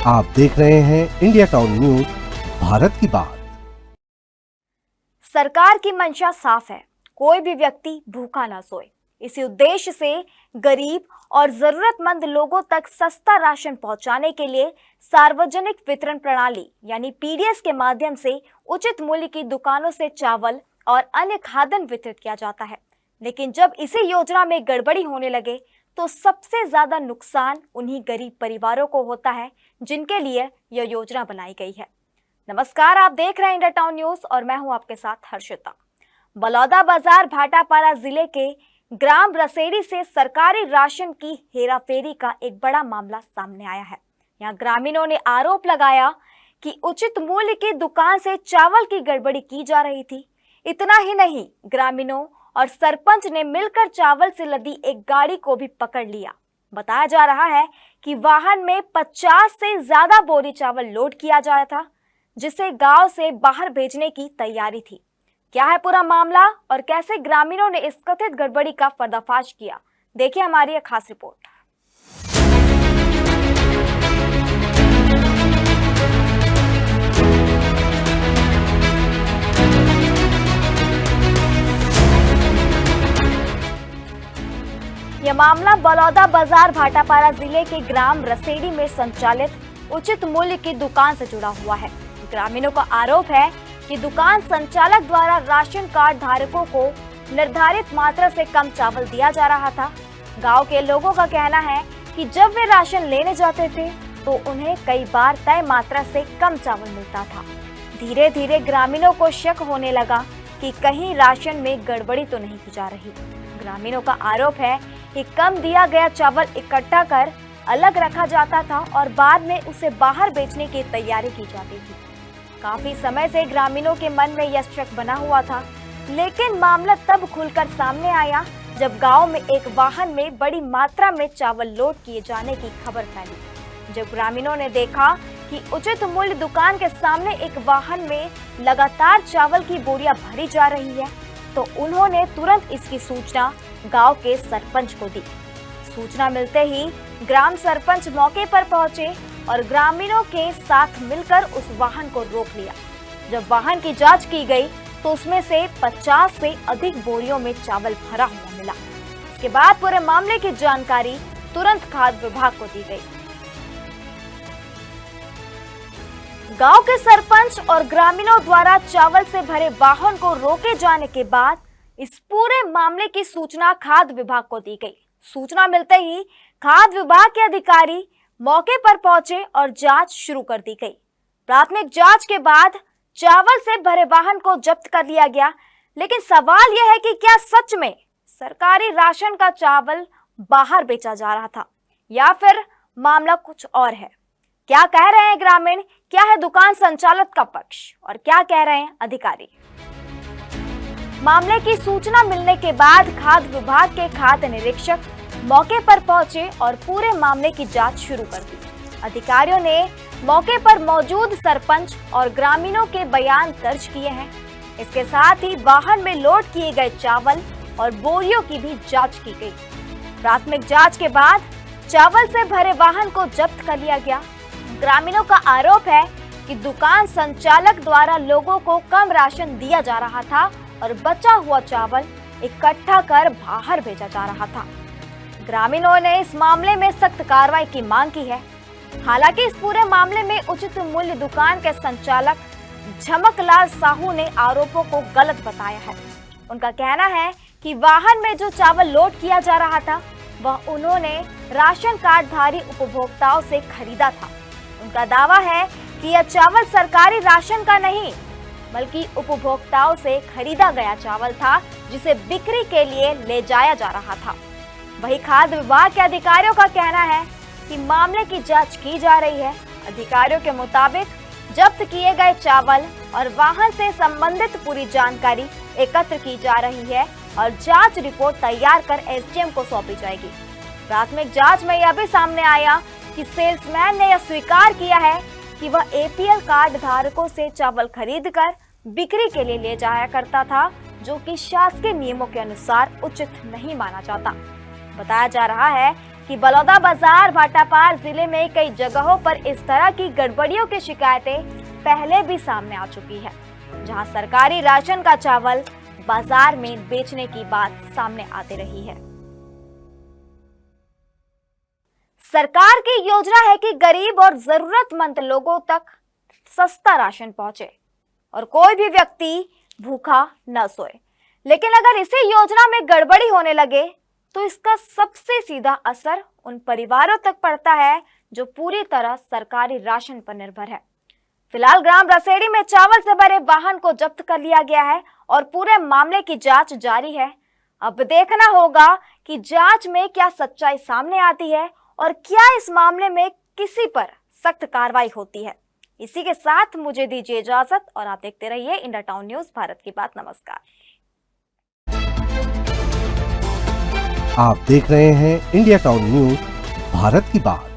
आप देख रहे हैं इंडिया टाउन न्यूज, भारत की बात। सरकार की मंशा साफ है, कोई भी व्यक्ति भूखा ना सोए। इसी उद्देश्य से गरीब और जरूरतमंद लोगों तक सस्ता राशन पहुंचाने के लिए सार्वजनिक वितरण प्रणाली यानी पीडीएस के माध्यम से उचित मूल्य की दुकानों से चावल और अन्य खाद्यान्न वितरित किया जाता है। लेकिन जब इसी योजना में गड़बड़ी होने लगे तो सबसे ज्यादा नुकसान उन्हीं गरीब परिवारों को होता है जिनके लिए यह योजना बनाई गई है। नमस्कार, आप देख रहे हैं इंडिया टाउन न्यूज और मैं हूं आपके साथ हर्षिता। बलौदा बाजार भाटापारा जिले के ग्राम रसेड़ी से सरकारी राशन की हेराफेरी का एक बड़ा मामला सामने आया है। यहाँ ग्रामीणों ने आरोप लगाया कि उचित मूल्य की दुकान से चावल की गड़बड़ी की जा रही थी। इतना ही नहीं, ग्रामीणों और सरपंच ने मिलकर चावल से लदी एक गाड़ी को भी पकड़ लिया। बताया जा रहा है कि वाहन में 50 से ज्यादा बोरी चावल लोड किया जा रहा था, जिसे गांव से बाहर भेजने की तैयारी थी। क्या है पूरा मामला और कैसे ग्रामीणों ने इस कथित गड़बड़ी का पर्दाफाश किया, देखिए हमारी एक खास रिपोर्ट। यह मामला बलौदा बाजार भाटापारा जिले के ग्राम रसेड़ी में संचालित उचित मूल्य की दुकान से जुड़ा हुआ है। ग्रामीणों का आरोप है कि दुकान संचालक द्वारा राशन कार्ड धारकों को निर्धारित मात्रा से कम चावल दिया जा रहा था। गांव के लोगों का कहना है कि जब वे राशन लेने जाते थे तो उन्हें कई बार तय मात्रा से कम चावल मिलता था। धीरे धीरे ग्रामीणों को शक होने लगा कि कहीं राशन में गड़बड़ी तो नहीं की जा रही। ग्रामीणों का आरोप है कि कम दिया गया चावल इकट्ठा कर अलग रखा जाता था और बाद में उसे बाहर बेचने की तैयारी की जाती थी। काफी समय से ग्रामीणों के मन में यह शक बना हुआ था, लेकिन मामला तब खुलकर सामने आया जब गांव में एक वाहन में बड़ी मात्रा में चावल लोड किए जाने की खबर फैली। जब ग्रामीणों ने देखा कि उचित मूल्य दुकान के सामने एक वाहन में लगातार चावल की बोरियां भरी जा रही है, तो उन्होंने तुरंत इसकी सूचना गांव के सरपंच को दी। सूचना मिलते ही ग्राम सरपंच मौके पर पहुंचे और ग्रामीणों के साथ मिलकर उस वाहन को रोक लिया। जब वाहन की जांच की गई तो उसमें से 50 से अधिक बोरियों में चावल भरा हुआ मिला। इसके बाद पूरे मामले की जानकारी तुरंत खाद्य विभाग को दी गई। गांव के सरपंच और ग्रामीणों द्वारा चावल से भरे वाहन को रोके जाने के बाद इस पूरे मामले की सूचना खाद्य विभाग को दी गई। सूचना मिलते ही खाद्य विभाग के अधिकारी मौके पर पहुंचे और जांच शुरू कर दी गई। प्राथमिक जांच के बाद चावल से भरे वाहन को जब्त कर लिया गया। लेकिन सवाल यह है कि क्या सच में सरकारी राशन का चावल बाहर बेचा जा रहा था या फिर मामला कुछ और है? क्या कह रहे हैं ग्रामीण, क्या है दुकान संचालक का पक्ष और क्या कह रहे हैं अधिकारी? मामले की सूचना मिलने के बाद खाद्य विभाग के खाद्य निरीक्षक मौके पर पहुंचे और पूरे मामले की जांच शुरू कर दी। अधिकारियों ने मौके पर मौजूद सरपंच और ग्रामीणों के बयान दर्ज किए हैं। इसके साथ ही वाहन में लोड किए गए चावल और बोरियों की भी जांच की गई। प्राथमिक जांच के बाद चावल से भरे वाहन को जब्त कर लिया गया। ग्रामीणों का आरोप है कि दुकान संचालक द्वारा लोगों को कम राशन दिया जा रहा था और बचा हुआ चावल इकट्ठा कर बाहर भेजा जा रहा था। ग्रामीणों ने इस मामले में सख्त कार्रवाई की मांग की है। हालांकि इस पूरे मामले में उचित मूल्य दुकान के संचालक झमकलाल साहू ने आरोपों को गलत बताया है। उनका कहना है कि वाहन में जो चावल लोड किया जा रहा था वह उन्होंने राशन कार्डधारी उपभोक्ताओं से खरीदा था। उनका दावा है कि यह चावल सरकारी राशन का नहीं बल्कि उपभोक्ताओं से खरीदा गया चावल था, जिसे बिक्री के लिए ले जाया जा रहा था। वहीं खाद्य विभाग के अधिकारियों का कहना है कि मामले की जांच की जा रही है। अधिकारियों के मुताबिक जब्त किए गए चावल और वाहन से संबंधित पूरी जानकारी एकत्र की जा रही है और जांच रिपोर्ट तैयार कर एसडीएम को सौंपी जाएगी। प्राथमिक जांच में यह भी सामने आया कि सेल्समैन ने यह स्वीकार किया है कि वह एपीएल कार्ड धारकों से चावल खरीदकर बिक्री के लिए ले जाया करता था, जो कि शासकीय नियमों के अनुसार उचित नहीं माना जाता। बताया जा रहा है कि बलौदा बाजार भाटापार जिले में कई जगहों पर इस तरह की गड़बड़ियों की शिकायतें पहले भी सामने आ चुकी है, जहां सरकारी राशन का चावल बाजार में बेचने की बात सामने आती रही है। सरकार की योजना है कि गरीब और जरूरतमंद लोगों तक सस्ता राशन पहुंचे और कोई भी व्यक्ति भूखा न सोए। लेकिन अगर इसी योजना में गड़बड़ी होने लगे तो इसका सबसे सीधा असर उन परिवारों तक पड़ता है जो पूरी तरह सरकारी राशन पर निर्भर है। फिलहाल ग्राम रसेड़ी में चावल से भरे वाहन को जब्त कर लिया गया है और पूरे मामले की जांच जारी है। अब देखना होगा कि जांच में क्या सच्चाई सामने आती है और क्या इस मामले में किसी पर सख्त कार्रवाई होती है। इसी के साथ मुझे दीजिए इजाजत और आप देखते रहिए इंडिया टाउन न्यूज भारत की बात। नमस्कार। आप देख रहे हैं इंडिया टाउन न्यूज भारत की बात।